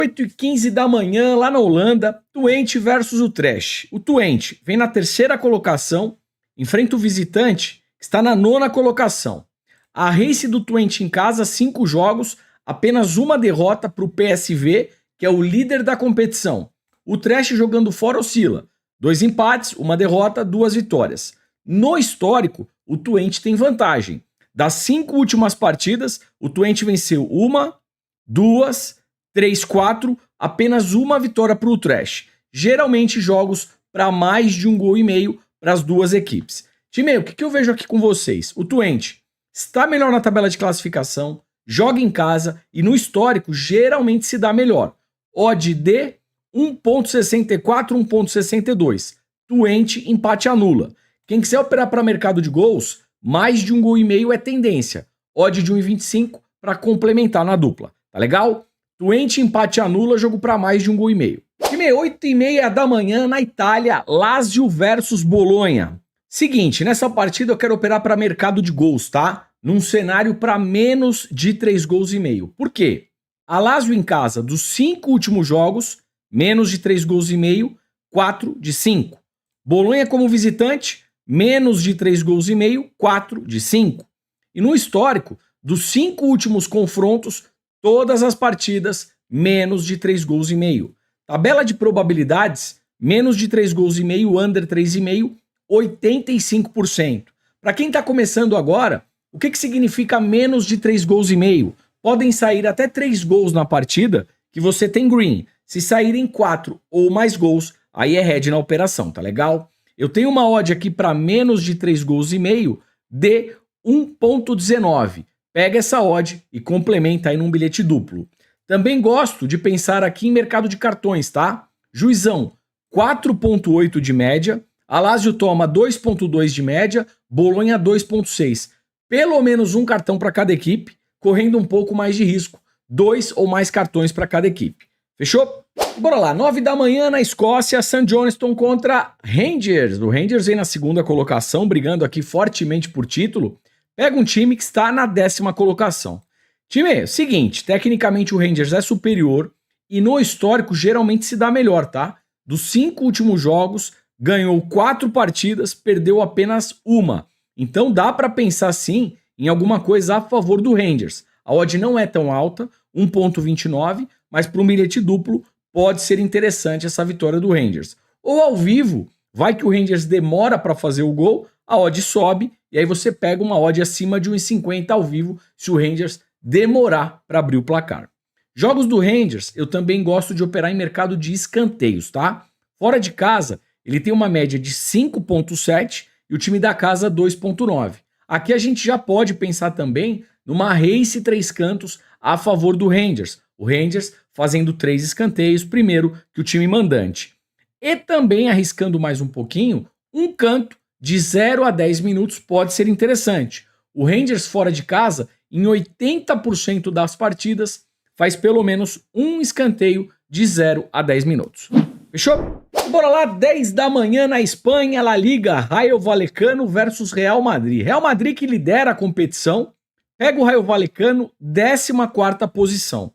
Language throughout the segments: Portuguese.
8h15 da manhã, lá na Holanda, Twente versus o Trash. O Twente vem na terceira colocação, enfrenta o visitante, que está na nona colocação. A race do Twente em casa, 5 jogos, apenas uma derrota para o PSV, que é o líder da competição. O Trash jogando fora oscila. 2 empates, 1 derrota, 2 vitórias. No histórico, o Twente tem vantagem. Das 5 últimas partidas, o Twente venceu 1, 2, 3, 4, apenas 1 vitória para o Trash. Geralmente jogos para mais de 1,5 gols para as duas equipes. Time, o que eu vejo aqui com vocês? O Twente está melhor na tabela de classificação, joga em casa e no histórico geralmente se dá melhor. Odd de 1.64, 1.62. Twente, empate anula. Quem quiser operar para mercado de gols, mais de 1,5 gols é tendência. Odd de 1,25 para complementar na dupla. Tá legal? Twente, empate anula, jogo para mais de 1,5 gols. Time, 8h30 da manhã na Itália, Lazio versus Bolonha. Seguinte, nessa partida eu quero operar para mercado de gols, tá? Num cenário para menos de 3,5 gols. Por quê? A Lazio em casa, dos 5 últimos jogos, menos de 3,5 gols, 4 de 5. Bolonha como visitante, menos de 3,5 gols, 4 de 5. E no histórico, dos 5 últimos confrontos, todas as partidas, menos de 3,5 gols. Tabela de probabilidades, menos de 3,5 gols, under 3,5, 85%. Para quem está começando agora, o que significa menos de 3,5 gols? Podem sair até 3 gols na partida que você tem green. Se saírem 4 ou mais gols, aí é head na operação, tá legal? Eu tenho uma odd aqui para menos de 3,5 gols de 1.19. Pega essa odd e complementa aí num bilhete duplo. Também gosto de pensar aqui em mercado de cartões, tá? Juizão, 4.8 de média. A Lazio toma 2.2 de média, Bolonha 2.6. Pelo menos um cartão para cada equipe, correndo um pouco mais de risco. 2 ou mais cartões para cada equipe. Fechou? Bora lá, 9 da manhã na Escócia, St. Johnstone contra Rangers. O Rangers vem na segunda colocação, brigando aqui fortemente por título. Pega um time que está na 10ª colocação. Time, seguinte, tecnicamente o Rangers é superior e no histórico geralmente se dá melhor, tá? Dos 5 últimos jogos, ganhou 4 partidas, perdeu apenas 1. Então dá para pensar sim em alguma coisa a favor do Rangers. A odd não é tão alta, 1.29, mas para um bilhete duplo pode ser interessante essa vitória do Rangers. Ou ao vivo, vai que o Rangers demora para fazer o gol, a odd sobe e aí você pega uma odd acima de 1,50 ao vivo se o Rangers demorar para abrir o placar. Jogos do Rangers eu também gosto de operar em mercado de escanteios, tá? Fora de casa, ele tem uma média de 5.7 e o time da casa 2.9. Aqui a gente já pode pensar também numa race 3 cantos a favor do Rangers. O Rangers fazendo 3 escanteios, primeiro que o time mandante. E também arriscando mais um pouquinho, um canto de 0 a 10 minutos pode ser interessante. O Rangers fora de casa, em 80% das partidas, faz pelo menos um escanteio de 0 a 10 minutos. Fechou? Bora lá, 10 da manhã na Espanha, La Liga, Rayo Vallecano versus Real Madrid. Real Madrid que lidera a competição, pega o Rayo Vallecano, 14ª posição.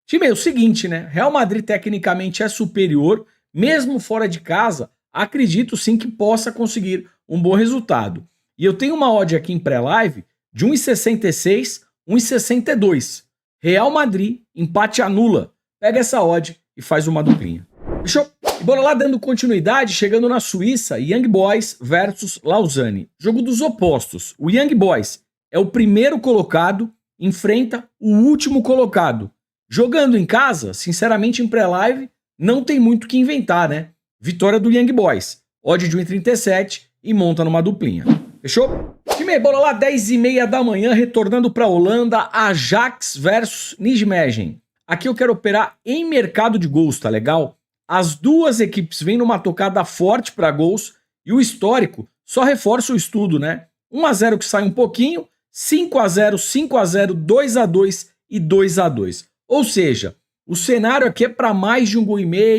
Time, é o seguinte, né? Real Madrid tecnicamente é superior, mesmo fora de casa, acredito sim que possa conseguir um bom resultado. E eu tenho uma odd aqui em pré-live de 1,66, 1,62. Real Madrid, empate anula. Pega essa odd e faz uma duplinha. Fechou? E bora lá, dando continuidade, chegando na Suíça, Young Boys versus Lausanne. Jogo dos opostos. O Young Boys é o primeiro colocado, enfrenta o último colocado. Jogando em casa, sinceramente em pré-live, não tem muito o que inventar, né? Vitória do Young Boys. Odd de 1,37 e monta numa duplinha. Fechou? Time, bora lá, 10h30 da manhã, retornando para a Holanda, Ajax versus Nijmegen. Aqui eu quero operar em mercado de gols, tá legal? As duas equipes vêm numa tocada forte para gols e o histórico só reforça o estudo, né? 1-0 que sai um pouquinho, 5-0, 5-0, 2-2 e 2-2. Ou seja, o cenário aqui é para mais de 1,5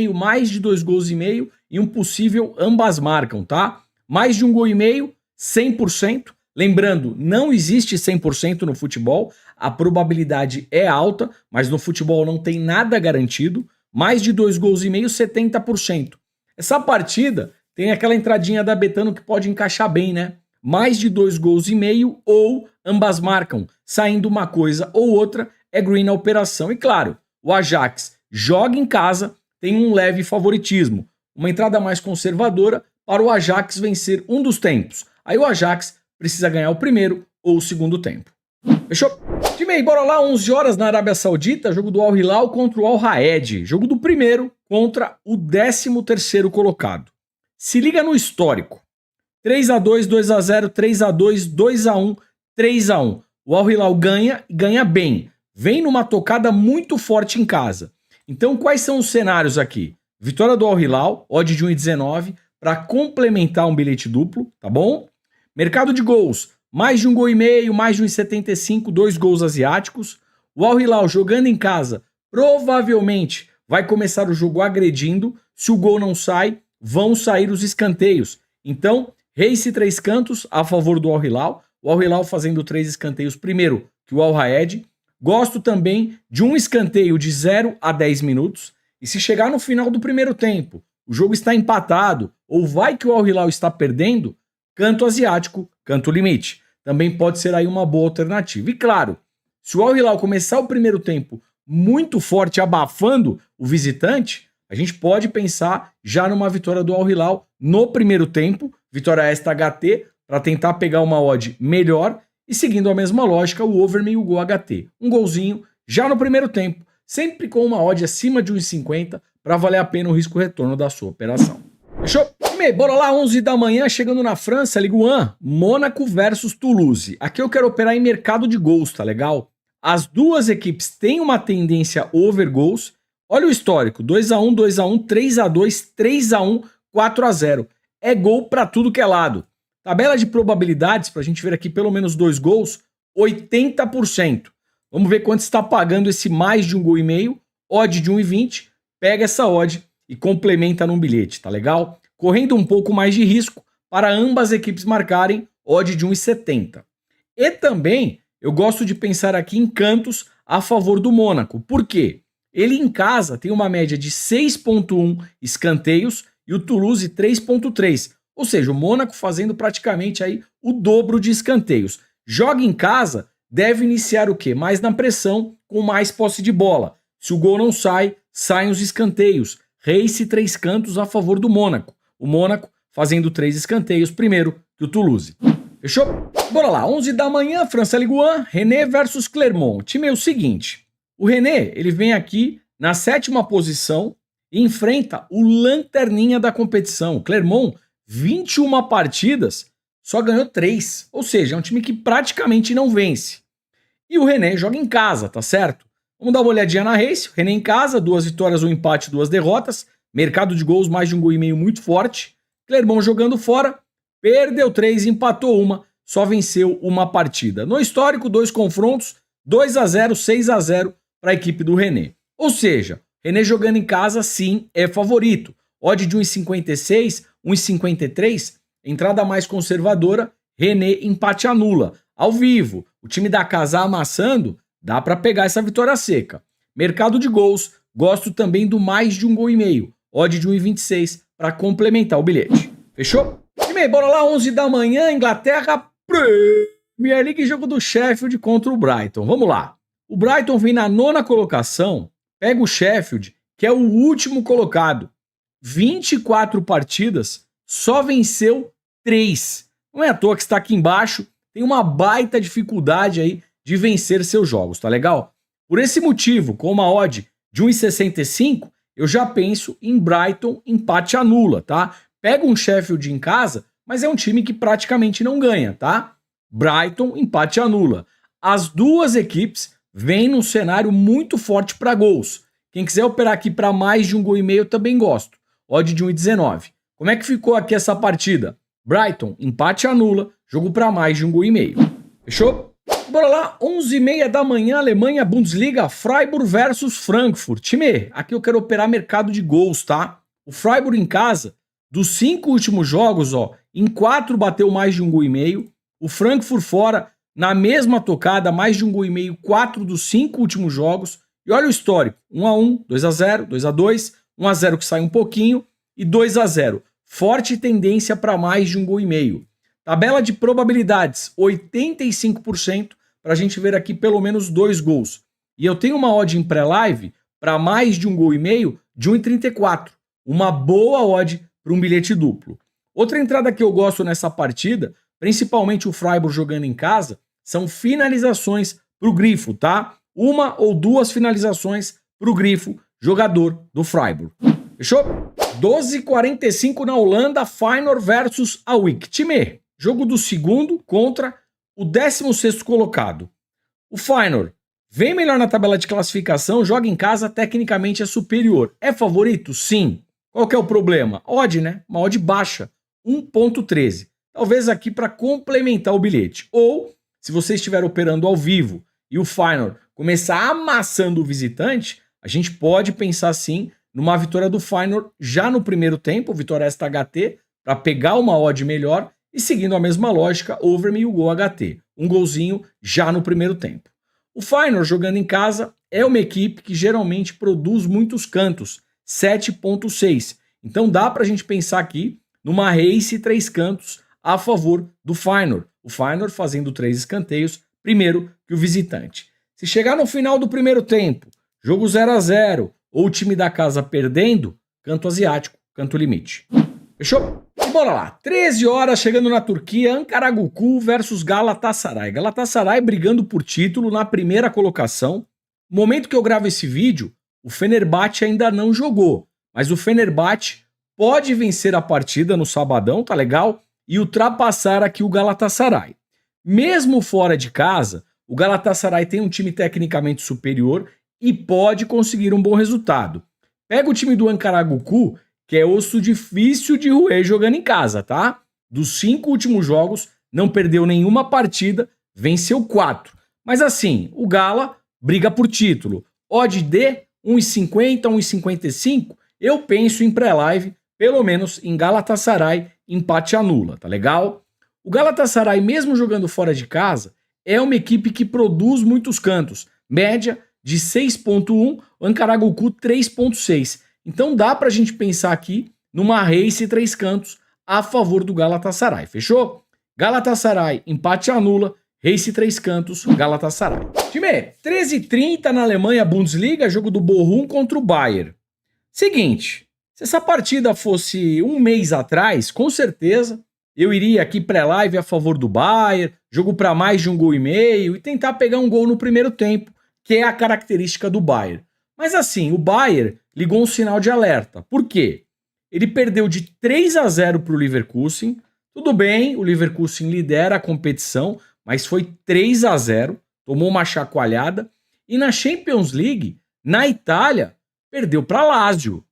gol, mais de 2,5 gols e um possível ambas marcam, tá? Mais de 1,5 gol, 100%. Lembrando, não existe 100% no futebol, a probabilidade é alta, mas no futebol não tem nada garantido. mais de 2 gols e meio, 70%. Essa partida tem aquela entradinha da Betano que pode encaixar bem, né? Mais de 2 gols e meio ou ambas marcam, saindo uma coisa ou outra, é green na operação. E claro, o Ajax joga em casa, tem um leve favoritismo, uma entrada mais conservadora para o Ajax vencer um dos tempos. Aí o Ajax precisa ganhar o primeiro ou o segundo tempo. Fechou? Time aí, bora lá, 11 horas na Arábia Saudita, jogo do Al Hilal contra o Al Raed, jogo do primeiro contra o 13º colocado. Se liga no histórico. 3-2, 2-0, 3-2, 2-1, 3-1. O Al Hilal ganha e ganha bem. Vem numa tocada muito forte em casa. Então, quais são os cenários aqui? Vitória do Al Hilal, odd de 1,19, para complementar um bilhete duplo, tá bom? Mercado de gols, mais de 1,5 gol, mais de 1,75, 2 gols asiáticos. O Al Hilal jogando em casa, provavelmente vai começar o jogo agredindo. Se o gol não sai, vão sair os escanteios. Então, Race 3 cantos a favor do Al Hilal. O Al Hilal fazendo 3 escanteios primeiro que o Al Raed. Gosto também de um escanteio de 0 a 10 minutos. E se chegar no final do primeiro tempo, o jogo está empatado ou vai que o Al Hilal está perdendo, canto asiático, canto limite. Também pode ser aí uma boa alternativa. E claro, se o Al Hilal começar o primeiro tempo muito forte, abafando o visitante, a gente pode pensar já numa vitória do Al Hilal no primeiro tempo, vitória esta HT, para tentar pegar uma odd melhor e seguindo a mesma lógica, o over meio gol HT. Um golzinho já no primeiro tempo, sempre com uma odd acima de 1,50 para valer a pena o risco-retorno da sua operação. Fechou? Bora lá, 11 da manhã, chegando na França, Ligue 1, Mônaco versus Toulouse. Aqui eu quero operar em mercado de gols, tá legal? As duas equipes têm uma tendência over gols. Olha o histórico, 2-1, 2-1, 3-2, 3-1, 4-0. É gol para tudo que é lado. Tabela de probabilidades, para a gente ver aqui pelo menos 2 gols, 80%. Vamos ver quanto está pagando esse mais de 1,5 gol, odd de 1,20. Pega essa odd e complementa num bilhete, tá legal? Correndo um pouco mais de risco para ambas equipes marcarem, odd de 1,70. E também eu gosto de pensar aqui em cantos a favor do Mônaco. Por quê? Ele em casa tem uma média de 6,1 escanteios e o Toulouse 3,3. Ou seja, o Mônaco fazendo praticamente aí o dobro de escanteios. Joga em casa, deve iniciar o quê? Mais na pressão, com mais posse de bola. Se o gol não sai, saem os escanteios. Race 3 cantos a favor do Mônaco. O Mônaco fazendo 3 escanteios primeiro que o Toulouse. Fechou? Bora lá, 11 da manhã, França Ligue 1, Rennes versus Clermont. O time é o seguinte, o Rennes, ele vem aqui na 7ª posição e enfrenta o lanterninha da competição. Clermont, 21 partidas, só ganhou 3. Ou seja, é um time que praticamente não vence. E o Rennes joga em casa, tá certo? Vamos dar uma olhadinha na Race. O Rennes em casa, 2 vitórias, 1 empate, 2 derrotas. Mercado de gols, mais de 1,5 gol muito forte. Clermont jogando fora, perdeu 3, empatou 1, só venceu uma partida. No histórico, 2 confrontos, 2-0, 6-0 para a equipe do Rennes. Ou seja, Rennes jogando em casa, sim, é favorito. Odd de 1,56, 1,53, entrada mais conservadora, Rennes empate anula. Ao vivo, o time da casa amassando, dá para pegar essa vitória seca. Mercado de gols, gosto também do mais de 1,5 gol. Odd de 1,26 para complementar o bilhete. Fechou? Time, bora lá, 11 da manhã, Inglaterra, Premier League, jogo do Sheffield contra o Brighton. Vamos lá. O Brighton vem na 9ª colocação, pega o Sheffield, que é o último colocado. 24 partidas, só venceu 3. Não é à toa que está aqui embaixo, tem uma baita dificuldade aí de vencer seus jogos, tá legal? Por esse motivo, com uma odd de 1,65, eu já penso em Brighton empate anula, tá? Pega um Sheffield em casa, mas é um time que praticamente não ganha, tá? Brighton empate anula. As duas equipes vêm num cenário muito forte para gols. Quem quiser operar aqui para mais de 1,5 gol, eu também gosto. Odd de 1,19. Como é que ficou aqui essa partida? Brighton empate anula, jogo para mais de 1,5 gol. Fechou? Bora lá, 11h30 da manhã, Alemanha, Bundesliga, Freiburg versus Frankfurt. Time, aqui eu quero operar mercado de gols, tá? O Freiburg em casa, dos 5 últimos jogos, em 4 bateu mais de 1,5 gol. O Frankfurt fora, na mesma tocada, mais de 1,5 gol, 4 dos 5 últimos jogos. E olha o histórico, 1-1, 2-0, 2-2, 1-0 que sai um pouquinho e 2-0. Forte tendência para mais de 1,5 gol. Tabela de probabilidades, 85% para a gente ver aqui pelo menos 2 gols. E eu tenho uma odd em pré-live para mais de 1,5 gol de 1,34. Uma boa odd para um bilhete duplo. Outra entrada que eu gosto nessa partida, principalmente o Freiburg jogando em casa, são finalizações para o Grifo, tá? 1 ou 2 finalizações para o Grifo, jogador do Freiburg. Fechou? 12h45 na Holanda, Feyenoord versus Awik. Time, jogo do segundo contra o 16º colocado. O Feyenoord vem melhor na tabela de classificação, joga em casa, tecnicamente é superior. É favorito? Sim. Qual que é o problema? Odd, né? Uma odd baixa, 1,13. Talvez aqui para complementar o bilhete. Ou, se você estiver operando ao vivo e o Feyenoord começar amassando o visitante, a gente pode pensar sim numa vitória do Feyenoord já no primeiro tempo, vitória esta HT, para pegar uma odd melhor e seguindo a mesma lógica, over meio gol HT. Um golzinho já no primeiro tempo. O Feyenoord jogando em casa é uma equipe que geralmente produz muitos cantos, 7,6. Então dá para a gente pensar aqui numa race 3 cantos a favor do Feyenoord. O Feyenoord fazendo 3 escanteios, primeiro que o visitante. Se chegar no final do primeiro tempo, jogo 0-0, ou o time da casa perdendo, canto asiático, canto limite. Fechou? E bora lá. 13 horas chegando na Turquia, Ankaragucu versus Galatasaray. Galatasaray brigando por título na primeira colocação. No momento que eu gravo esse vídeo, o Fenerbahçe ainda não jogou, mas o Fenerbahçe pode vencer a partida no sabadão, tá legal? E ultrapassar aqui o Galatasaray. Mesmo fora de casa, o Galatasaray tem um time tecnicamente superior e pode conseguir um bom resultado. Pega o time do Ankaragucu, que é osso difícil de roer jogando em casa, tá? Dos 5 últimos jogos, não perdeu nenhuma partida, venceu 4. Mas assim, o Gala briga por título. Odd de 1,50, 1,55, eu penso em pré-live, pelo menos em Galatasaray, empate anula, tá legal? O Galatasaray, mesmo jogando fora de casa, é uma equipe que produz muitos cantos, média de 6,1, o Ankaragucu 3,6. Então dá pra gente pensar aqui numa race 3 cantos a favor do Galatasaray, fechou? Galatasaray, empate anula, race 3 cantos, Galatasaray. Time, 13h30 na Alemanha, Bundesliga, jogo do Bochum contra o Bayern. Seguinte, se essa partida fosse um mês atrás, com certeza eu iria aqui pré-live a favor do Bayern, jogo para mais de 1,5 gol e tentar pegar um gol no primeiro tempo, que é a característica do Bayern. Mas assim, o Bayern ligou um sinal de alerta. Por quê? Ele perdeu de 3-0 para o Leverkusen. Tudo bem, o Leverkusen lidera a competição, mas foi 3-0, tomou uma chacoalhada. E na Champions League, na Itália, perdeu para Lazio.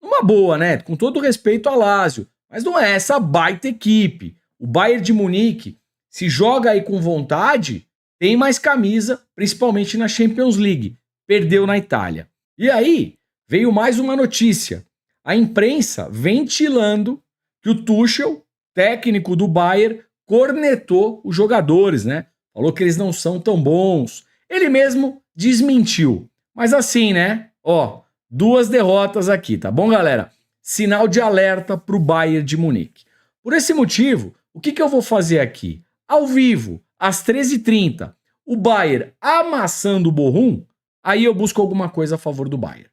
Uma boa, né? Com todo respeito a Lazio, mas não é essa baita equipe. O Bayern de Munique, se joga aí com vontade, tem mais camisa, principalmente na Champions League. Perdeu na Itália. E aí, veio mais uma notícia. A imprensa ventilando que o Tuchel, técnico do Bayern, cornetou os jogadores, né? Falou que eles não são tão bons. Ele mesmo desmentiu. Mas assim, né? Ó, 2 derrotas aqui, tá bom, galera? Sinal de alerta pro Bayern de Munique. Por esse motivo, o que eu vou fazer aqui? Ao vivo, às 13h30, o Bayern amassando o Bochum, aí eu busco alguma coisa a favor do Bayern.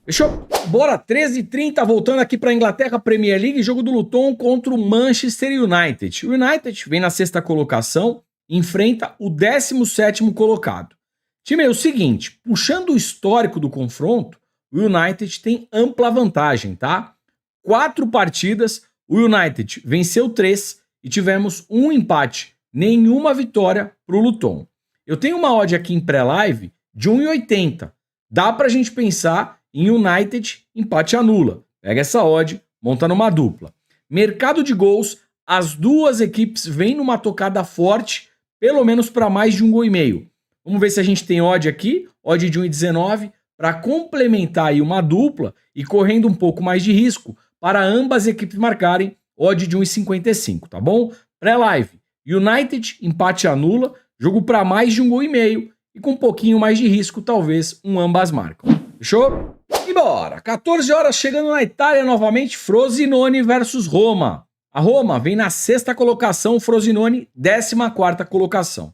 Fechou? Bora, 13h30, voltando aqui para a Inglaterra, Premier League, jogo do Luton contra o Manchester United. O United vem na 6ª colocação, enfrenta o 17º colocado. Time, é o seguinte, puxando o histórico do confronto, o United tem ampla vantagem, tá? 4 partidas, o United venceu 3 e tivemos um empate, nenhuma vitória para o Luton. Eu tenho uma odd aqui em pré-live de 1,80. Dá pra gente pensar em United empate anula. Pega essa odd, monta numa dupla. Mercado de gols, as duas equipes vêm numa tocada forte, pelo menos para mais de 1,5 gol. Vamos ver se a gente tem odd aqui, odd de 1,19, para complementar aí uma dupla e correndo um pouco mais de risco para ambas equipes marcarem, odd de 1,55, tá bom? Pré-live, United empate anula, jogo para mais de 1,5 gol e com um pouquinho mais de risco, talvez um ambas marcam. Fechou? E bora! 14 horas chegando na Itália novamente, Frosinone versus Roma. A Roma vem na 6ª colocação, o Frosinone 14ª colocação.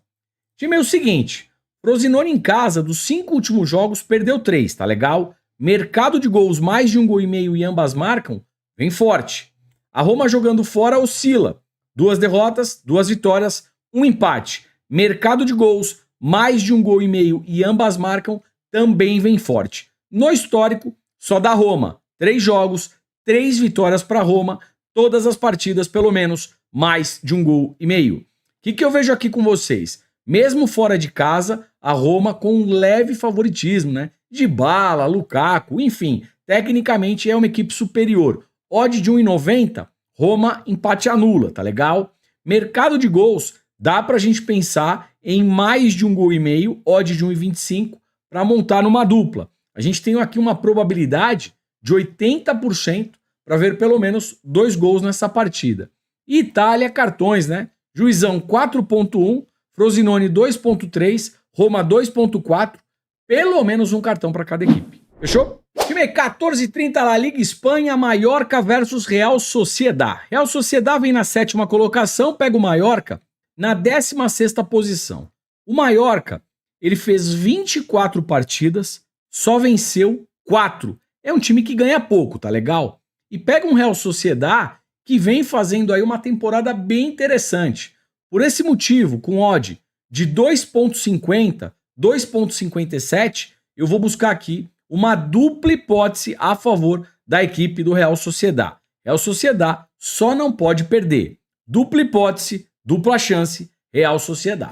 Time é o seguinte, Frosinone em casa, dos 5 últimos jogos, perdeu 3, tá legal? Mercado de gols, mais de 1,5 gols e ambas marcam, vem forte. A Roma jogando fora oscila. 2 derrotas, 2 vitórias, 1 empate. Mercado de gols, mais de 1,5 gols e ambas marcam, também vem forte. No histórico, só da Roma. 3 jogos, 3 vitórias para Roma, todas as partidas pelo menos mais de 1,5 gols. O que eu vejo aqui com vocês? Mesmo fora de casa, a Roma com um leve favoritismo, né? Dybala, Lukaku, enfim, tecnicamente é uma equipe superior. Odd de 1,90, Roma empate anula, tá legal? Mercado de gols, dá pra gente pensar em mais de 1,5 gols, odd de 1,25 para montar numa dupla. A gente tem aqui uma probabilidade de 80% para ver pelo menos 2 gols nessa partida. E Itália, cartões, né? Juizão 4.1, Frosinone 2.3, Roma 2.4, pelo menos um cartão para cada equipe. Fechou? Time 14h30 La Liga Espanha, Mallorca versus Real Sociedad. Real Sociedad vem na 7ª colocação, pega o Mallorca na 16ª posição. O Mallorca, ele fez 24 partidas, só venceu 4. É um time que ganha pouco, tá legal? E pega um Real Sociedad que vem fazendo aí uma temporada bem interessante. Por esse motivo, com odd de 2.50, 2.57, eu vou buscar aqui uma dupla hipótese a favor da equipe do Real Sociedad. Real Sociedad só não pode perder. Dupla hipótese, dupla chance, Real Sociedad.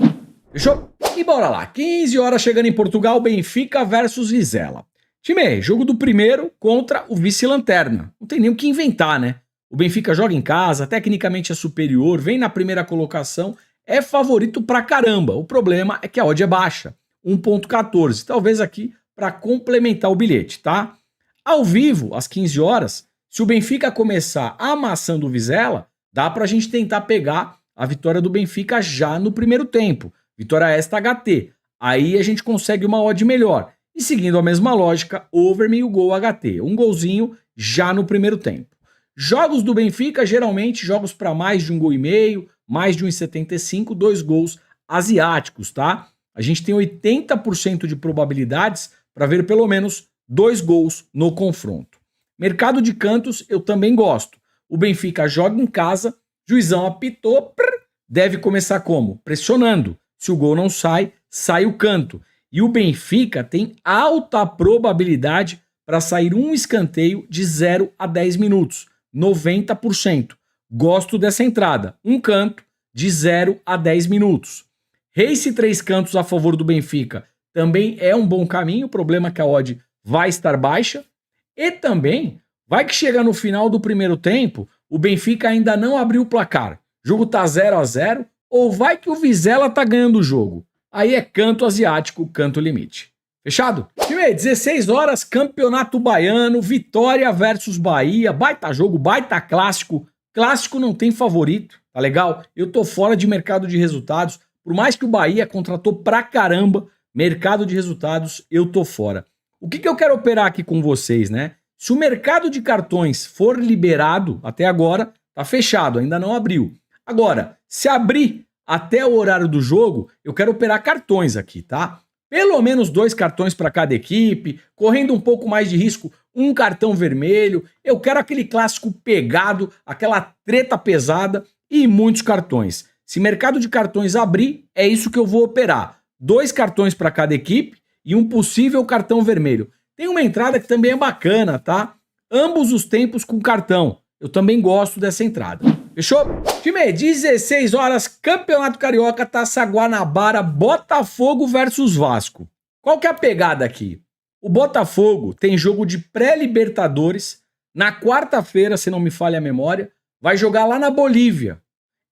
Fechou? E bora lá. 15 horas chegando em Portugal, Benfica versus Vizela. Time, jogo do primeiro contra o vice-lanterna. Não tem nem o que inventar, né? O Benfica joga em casa, tecnicamente é superior, vem na primeira colocação, é favorito pra caramba. O problema é que a odd é baixa, 1.14. Talvez aqui para complementar o bilhete, tá? Ao vivo, às 15 horas, se o Benfica começar amassando o Vizela, dá pra gente tentar pegar a vitória do Benfica já no primeiro tempo. Vitória esta HT. Aí a gente consegue uma odd melhor. E seguindo a mesma lógica, over meio gol HT. Um golzinho já no primeiro tempo. Jogos do Benfica, geralmente jogos para mais de 1,5 gol, mais de 1,75, 2 gols asiáticos, tá? A gente tem 80% de probabilidades para ver pelo menos 2 gols no confronto. Mercado de cantos eu também gosto. O Benfica joga em casa, juizão apitou, deve começar como? Pressionando. Se o gol não sai, sai o canto. E o Benfica tem alta probabilidade para sair um escanteio de 0 a 10 minutos. 90%. Gosto dessa entrada. Um canto de 0 a 10 minutos. Race 3 cantos a favor do Benfica também é um bom caminho. O problema é que a odd vai estar baixa. E também vai que chega no final do primeiro tempo, o Benfica ainda não abriu o placar. O jogo tá 0 a 0 ou vai que o Vizela tá ganhando o jogo. Aí é canto asiático, canto limite. Fechado? Time, 16 horas, Campeonato Baiano, Vitória versus Bahia, baita jogo, baita clássico. Clássico não tem favorito, tá legal? Eu tô fora de mercado de resultados, por mais que o Bahia contratou pra caramba, mercado de resultados, eu tô fora. O que eu quero operar aqui com vocês, né? Se o mercado de cartões for liberado, até agora, tá fechado, ainda não abriu. Agora, se abrir até o horário do jogo, eu quero operar cartões aqui, tá? Pelo menos 2 cartões para cada equipe, correndo um pouco mais de risco, um cartão vermelho. Eu quero aquele clássico pegado, aquela treta pesada e muitos cartões. Se mercado de cartões abrir, é isso que eu vou operar. 2 cartões para cada equipe e um possível cartão vermelho. Tem uma entrada que também é bacana, tá? Ambos os tempos com cartão. Eu também gosto dessa entrada. Fechou? Time, 16 horas, Campeonato Carioca, Taça Guanabara, Botafogo versus Vasco. Qual que é a pegada aqui? O Botafogo tem jogo de pré-Libertadores. Na quarta-feira, se não me falha a memória, vai jogar lá na Bolívia.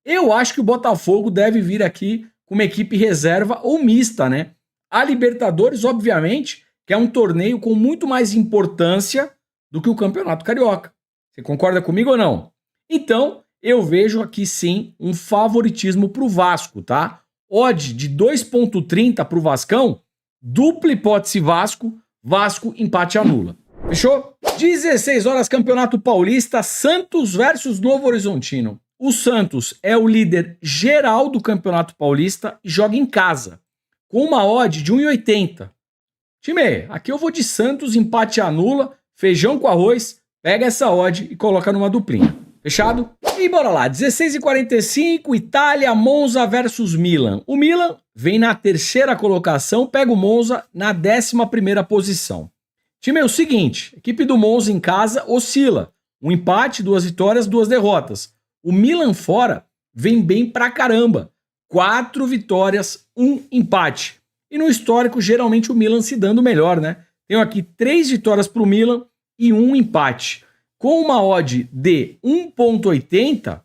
Eu acho que o Botafogo deve vir aqui com uma equipe reserva ou mista, né? A Libertadores, obviamente, que é um torneio com muito mais importância do que o Campeonato Carioca. Você concorda comigo ou não? Então, eu vejo aqui sim um favoritismo pro Vasco, tá? Odd de 2.30 pro Vascão, dupla hipótese Vasco, Vasco empate anula. Fechou? 16 horas, Campeonato Paulista, Santos versus Novo Horizontino. O Santos é o líder geral do Campeonato Paulista e joga em casa, com uma odd de 1,80. Time, aqui eu vou de Santos, empate anula, feijão com arroz, pega essa odd e coloca numa duplinha. Fechado? E bora lá, 16h45, Itália, Monza versus Milan. O Milan vem na terceira colocação, pega o Monza na 11ª posição. Time, é o seguinte, a equipe do Monza em casa oscila. Um empate, 2 vitórias, 2 derrotas. O Milan fora vem bem pra caramba. 4 vitórias, 1 empate. E no histórico, geralmente o Milan se dando melhor, né? Tenho aqui 3 vitórias pro Milan e 1 empate. Com uma odd de 1,80,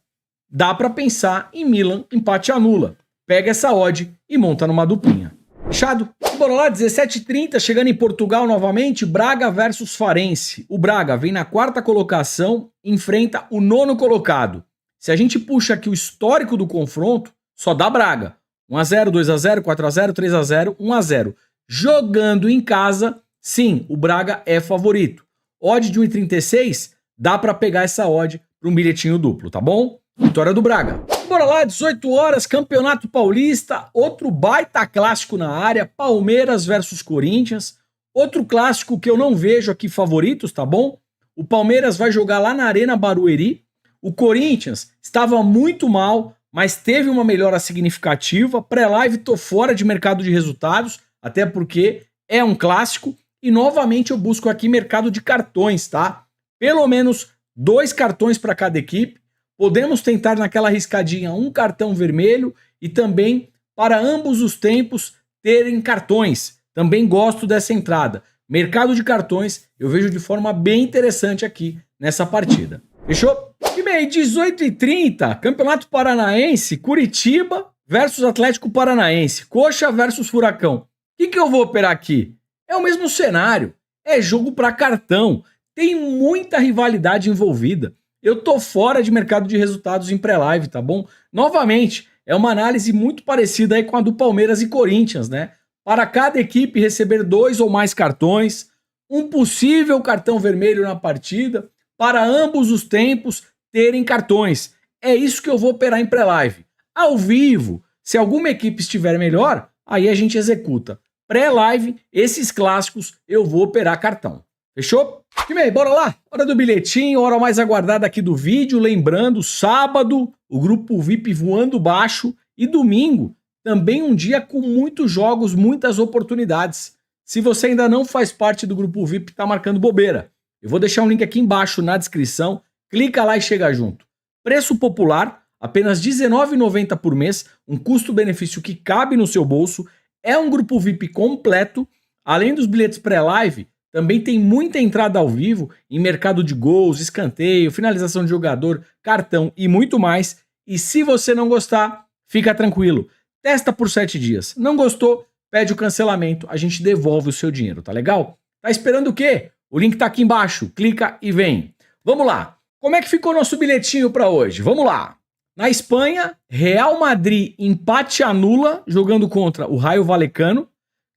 dá pra pensar em Milan empate anula. Pega essa odd e monta numa duplinha. Fechado? Bora lá, 17h30, chegando em Portugal novamente, Braga versus Farense. O Braga vem na 4ª colocação, enfrenta o 9º colocado. Se a gente puxa aqui o histórico do confronto, só dá Braga. 1-0, 2-0, 4-0, 3-0, 1-0. Jogando em casa, sim, o Braga é favorito. Odd de 1,36, dá pra pegar essa odd para um bilhetinho duplo, tá bom? Vitória do Braga. Bora lá, 18 horas, Campeonato Paulista, outro baita clássico na área, Palmeiras versus Corinthians. Outro clássico que eu não vejo aqui favoritos, tá bom? O Palmeiras vai jogar lá na Arena Barueri. O Corinthians estava muito mal, mas teve uma melhora significativa. Pré-live tô fora de mercado de resultados, até porque é um clássico. E novamente eu busco aqui mercado de cartões, tá? Pelo menos 2 cartões para cada equipe. Podemos tentar naquela riscadinha um cartão vermelho e também para ambos os tempos terem cartões. Também gosto dessa entrada. Mercado de cartões eu vejo de forma bem interessante aqui nessa partida. Fechou? E bem, 18h30, Campeonato Paranaense, Curitiba versus Atlético Paranaense, Coxa versus Furacão. O que eu vou operar aqui? É o mesmo cenário, é jogo para cartão, tem muita rivalidade envolvida. Eu tô fora de mercado de resultados em pré-live, tá bom? Novamente, é uma análise muito parecida aí com a do Palmeiras e Corinthians, né? Para cada equipe receber 2 ou mais cartões, um possível cartão vermelho na partida, para ambos os tempos terem cartões. É isso que eu vou operar em pré-live. Ao vivo, se alguma equipe estiver melhor, aí a gente executa. Pré-live, esses clássicos, eu vou operar cartão. Fechou? Time aí, bora lá? Hora do bilhetinho, hora mais aguardada aqui do vídeo. Lembrando, sábado, o grupo VIP voando baixo e domingo, também um dia com muitos jogos, muitas oportunidades. Se você ainda não faz parte do grupo VIP, tá marcando bobeira. Eu vou deixar um link aqui embaixo na descrição, clica lá e chega junto. Preço popular, apenas R$19,90 por mês, um custo-benefício que cabe no seu bolso, é um grupo VIP completo, além dos bilhetes pré-live, também tem muita entrada ao vivo em mercado de gols, escanteio, finalização de jogador, cartão e muito mais. E se você não gostar, fica tranquilo. Testa por 7 dias. Não gostou? Pede o cancelamento. A gente devolve o seu dinheiro, tá legal? Tá esperando o quê? O link tá aqui embaixo. Clica e vem. Vamos lá. Como é que ficou nosso bilhetinho para hoje? Vamos lá. Na Espanha, Real Madrid empate anula jogando contra o Rayo Vallecano.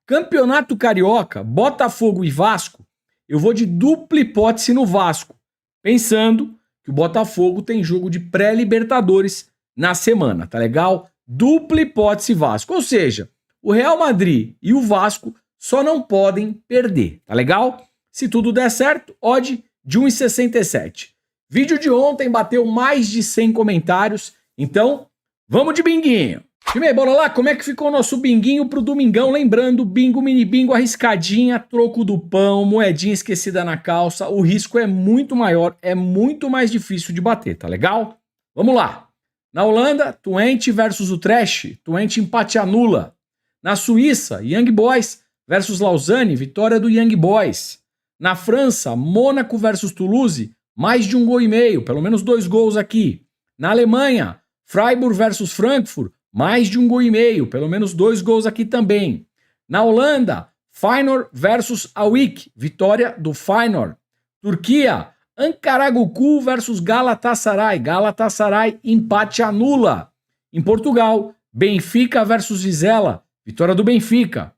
Campeonato Carioca, Botafogo e Vasco, eu vou de dupla hipótese no Vasco, pensando que o Botafogo tem jogo de pré-Libertadores na semana, tá legal? Dupla hipótese Vasco, ou seja, o Real Madrid e o Vasco só não podem perder, tá legal? Se tudo der certo, odd de 1,67. Vídeo de ontem bateu mais de 100 comentários, então vamos de binguinho. Time, bora lá, como é que ficou o nosso binguinho pro domingão? Lembrando, bingo, mini bingo, arriscadinha, troco do pão, moedinha esquecida na calça. O risco é muito maior, é muito mais difícil de bater, tá legal? Vamos lá. Na Holanda, Twente versus o Trash, Twente empate anula. Na Suíça, Young Boys versus Lausanne, vitória do Young Boys. Na França, Mônaco versus Toulouse, mais de 1,5 gols, pelo menos 2 gols aqui. Na Alemanha, Freiburg versus Frankfurt, mais de 1,5 gols, pelo menos 2 gols aqui também. Na Holanda, Feyenoord versus AEK, vitória do Feyenoord. Turquia, Ankaragucu versus Galatasaray, Galatasaray empate anula. Em Portugal, Benfica versus Vizela, vitória do Benfica.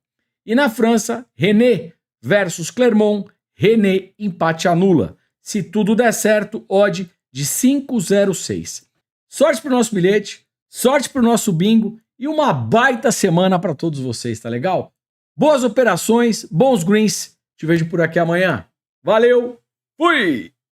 E na França, René versus Clermont, René empate anula. Se tudo der certo, odd de 5,06. Sorte pro nosso bilhete, sorte pro nosso bingo e uma baita semana para todos vocês, tá legal? Boas operações, bons greens. Te vejo por aqui amanhã. Valeu, fui!